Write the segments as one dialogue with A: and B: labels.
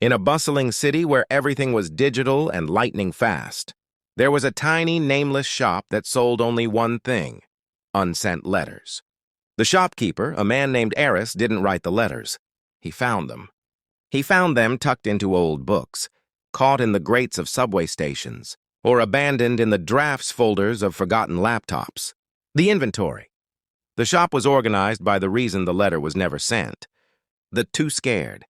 A: In a bustling city where everything was digital and lightning fast, there was a tiny, nameless shop that sold only one thing: unsent letters. The shopkeeper, a man named Eris, didn't write the letters. He found them. He found them tucked into old books, caught in the grates of subway stations, or abandoned in the drafts folders of forgotten laptops. The inventory. The shop was organized by the reason the letter was never sent: the too scared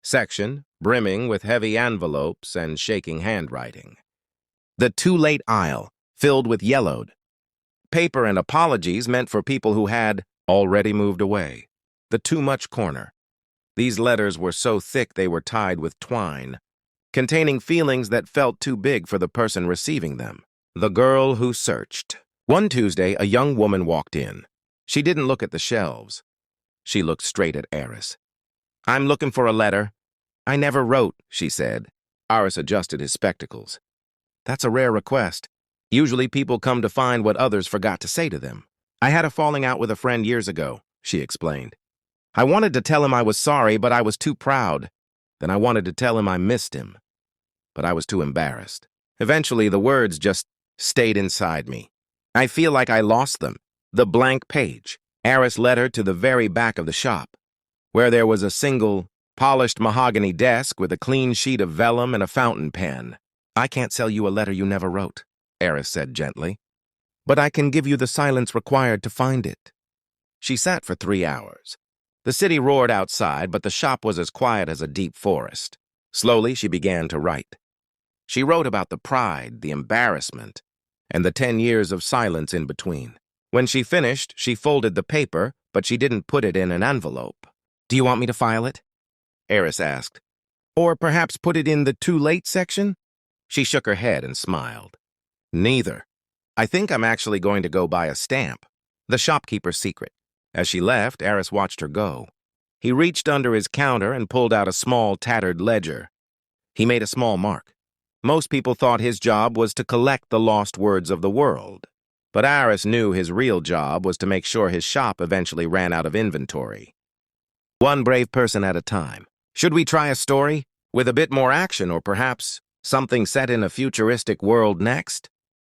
A: section, brimming with heavy envelopes and shaking handwriting. The too late aisle, filled with yellowed paper and apologies meant for people who had already moved away. The too much corner. These letters were so thick they were tied with twine, containing feelings that felt too big for the person receiving them. The girl who searched. One Tuesday, a young woman walked in. She didn't look at the shelves. She looked straight at Eris. "I'm looking for a letter." "I never wrote," she said. Eris adjusted his spectacles. "That's a rare request. Usually people come to find what others forgot to say to them." "I had a falling out with a friend years ago," she explained. "I wanted to tell him I was sorry, but I was too proud. Then I wanted to tell him I missed him, but I was too embarrassed. Eventually, the words just stayed inside me. I feel like I lost them." The blank page. Eris led her to the very back of the shop, where there was a single, polished mahogany desk with a clean sheet of vellum and a fountain pen. "I can't sell you a letter you never wrote," Eris said gently, "but I can give you the silence required to find it." She sat for 3 hours. The city roared outside, but the shop was as quiet as a deep forest. Slowly, she began to write. She wrote about the pride, the embarrassment, and the 10 years of silence in between. When she finished, she folded the paper, but she didn't put it in an envelope. "Do you want me to file it?" Eris asked. "Or perhaps put it in the too late section?" She shook her head and smiled. "Neither. I think I'm actually going to go buy a stamp." The shopkeeper's secret. As she left, Eris watched her go. He reached under his counter and pulled out a small, tattered ledger. He made a small mark. Most people thought his job was to collect the lost words of the world. But Eris knew his real job was to make sure his shop eventually ran out of inventory. One brave person at a time. Should we try a story with a bit more action, or perhaps something set in a futuristic world next?